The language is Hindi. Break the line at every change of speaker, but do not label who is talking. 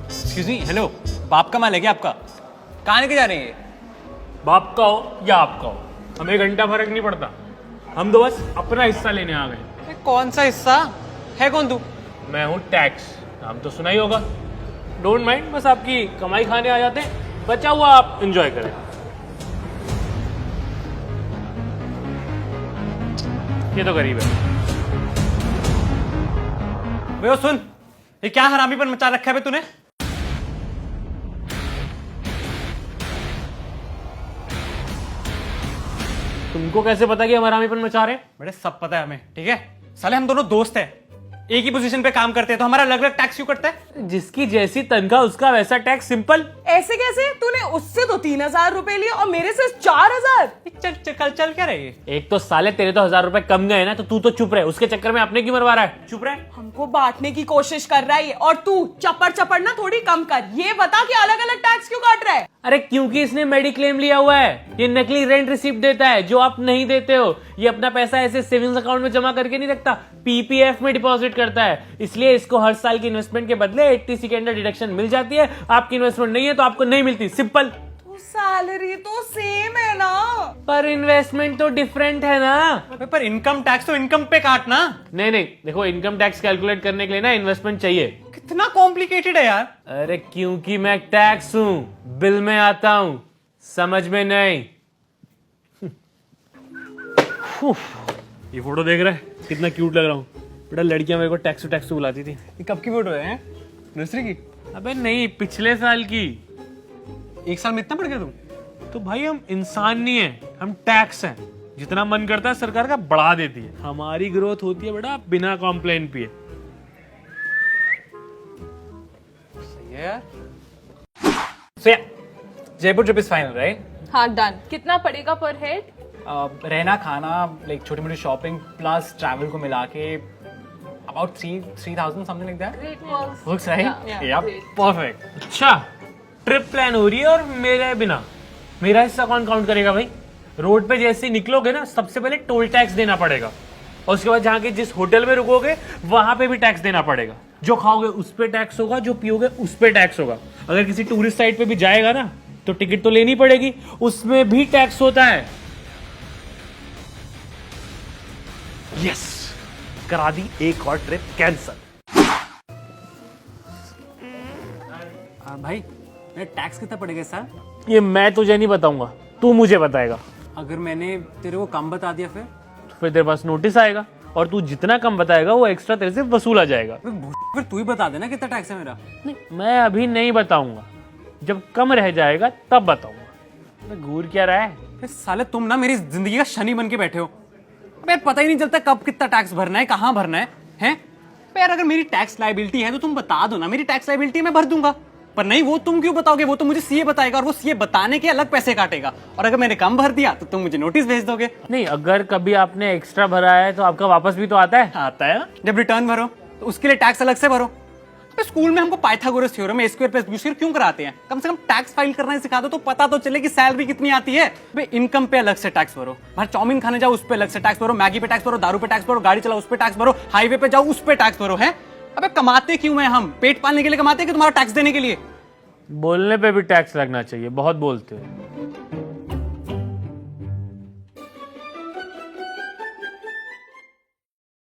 एक्सक्यूज मी, हेलो, बाप का माल है क्या आपका? कहाँ लेके जा रहे हैं?
बाप का हो या आपका हो, हमें घंटा फर्क नहीं पड़ता। हम तो बस अपना हिस्सा लेने आ गए।
अरे कौन सा हिस्सा है? कौन तू?
मैं हूँ टैक्स, नाम तो सुना ही होगा। डोंट माइंड, बस आपकी कमाई खाने आ जाते हैं, बचा हुआ आप एंजॉय करें। ये तो गरीब है।
भैया सुन, ये क्या हरामीपन मचा रखा है बे तूने?
तुमको कैसे पता कि हम हरामीपन मचा रहे हैं?
बड़े सब पता है हमें, ठीक है? साले हम दोनों दोस्त हैं, एक ही पोजीशन पे काम करते हैं, तो हमारा अलग अलग टैक्स क्यों कटता है?
जिसकी जैसी तनख्वाह उसका वैसा टैक्स, सिंपल।
ऐसे कैसे? तूने उससे तो 3,000 रुपए लिए और मेरे से 4,000।
चल क्या रही है?
एक तो साले तेरे तो 1,000 रुपए कम गए ना, तो तू तो चुप रहे, उसके चक्कर में अपने क्यों मरवा रहा है?
चुप रहे।
हमको बांटने की कोशिश कर रहा है और तू चपड़ ना थोड़ी कम कर। ये बता कि अलग अलग टैक्स क्यों काट रहा है?
अरे क्योंकि इसने मेडिक्लेम लिया हुआ है, ये नकली रेंट रिसिप्ट देता है जो आप नहीं देते हो। ये अपना पैसा ऐसे सेविंग्स अकाउंट में जमा करके नहीं रखता, पीपीएफ में डिपॉजिट करता है। इसलिए इसको हर साल की इन्वेस्टमेंट के बदले 80 के अंदर डिडक्शन मिल जाती है। आपकी इन्वेस्टमेंट नहीं है तो आपको नहीं मिलती, सिंपल।
तो सैलरी तो सेम है ना?
पर इन्वेस्टमेंट तो डिफरेंट है ना।
पर इनकम टैक्स तो इनकम पे काटना।
नहीं, देखो, इनकम टैक्स कैलकुलेट करने के लिए ना इन्वेस्टमेंट चाहिए।
कितना कॉम्प्लिकेटेड है यार।
अरे क्योंकि मैं टैक्स हूं, बिल में आता हूं, समझ में नहीं। ये फोटो देख रहा है, कितना क्यूट लग रहा हूँ। बेटा लड़कियां मेरे को टैक्स बुलाती थी।
ये कब की फोटो है? नर्सरी की?
अबे नहीं, पिछले साल की।
एक साल में इतना बढ़ गया तुम?
तो भाई हम इंसान नहीं है, हम टैक्स हैं। जितना मन करता है सरकार का बढ़ा देती है। हमारी ग्रोथ होती है बेटा बिना कॉम्प्लेन पिए।
सही है यार। So yeah, Jaipur trip is final, right?
हाँ डन। कितना पड़ेगा पर हेड?
रहना खाना लाइक छोटी मोटी शॉपिंग प्लस ट्रैवल को मिला के about 3,000 something like that.
Great works.
Works right?
Yeah,
या
great.
परफेक्ट।
अच्छा, ट्रिप प्लान हो रही है और मेरे बिना मेरा हिस्सा कौन काउंट करेगा भाई? रोड पे जैसे ही निकलोगे ना, सबसे पहले टोल टैक्स देना पड़ेगा और उसके बाद जहाँ के जिस होटल में रुकोगे वहां पे भी टैक्स देना पड़ेगा। जो खाओगे उस पे टैक्स होगा, जो पियोगे उस पे टैक्स होगा। अगर किसी टूरिस्ट साइट पे भी जाएगा ना तो टिकट तो लेनी पड़ेगी, उसमें भी टैक्स होता है। यस, करा दी एक और ट्रिप कैंसल।
भाई मेरा टैक्स कितना पड़ेगा सर?
ये मैं तुझे नहीं बताऊंगा, तू मुझे बताएगा।
अगर मैंने तेरे को कम बता दिया
तो फिर तेरे पास नोटिस आएगा और तू जितना कम बताएगा वो एक्स्ट्रा तेरे से वसूला जाएगा।
फिर तू ही बता देना कितना टैक्स है मेरा।
नहीं, मैं अभी नहीं बताऊंगा, जब कम रह जाएगा तब बताऊंगा। मैं घूर क्या रहा है?
फिर साले तुम ना मेरी जिंदगी का शनि बन के बैठे हो। यार पता ही नहीं चलता कब कितना टैक्स भरना है, कहाँ भरना है, हैं? यार अगर मेरी टैक्स लायबिलिटी है तो तुम बता दो ना, मेरी टैक्स लायबिलिटी मैं भर दूंगा। पर नहीं, वो तुम क्यों बताओगे? वो तो मुझे सीए बताएगा और वो सीए बताने के अलग पैसे काटेगा। और अगर मैंने कम भर दिया तो तुम मुझे नोटिस भेज दोगे।
नहीं, अगर कभी आपने एक्स्ट्रा भरा है तो आपका वापस भी तो आता है।
आता है ना? जब रिटर्न भरो तो उसके लिए टैक्स अलग से भरो। स्कूल में हमको पाइथागोरस थ्योरम ए स्क्वायर प्लस बी स्क्वायर क्यों कराते हैं? कम से कम टैक्स फाइल करना सिखा दो तो पता तो चले कि सैलरी कितनी आती है। भाई इनकम पे अलग से टैक्स भरो, बाहर चाउमीन खाने जाओ उस पे अलग से टैक्स भरो, मैगी पे टैक्स भरो, दारू पे टैक्स भरो, गाड़ी चलाओ उस पे टैक्स भरो, हाईवे पे जाओ उस पे टैक्स भरो। है अबे कमाते क्यों हैं हम? पेट पालने के लिए कमाते हैं कि तुम्हारा टैक्स देने के लिए?
बोलने पे भी टैक्स लगना चाहिए, बहुत बोलते हो।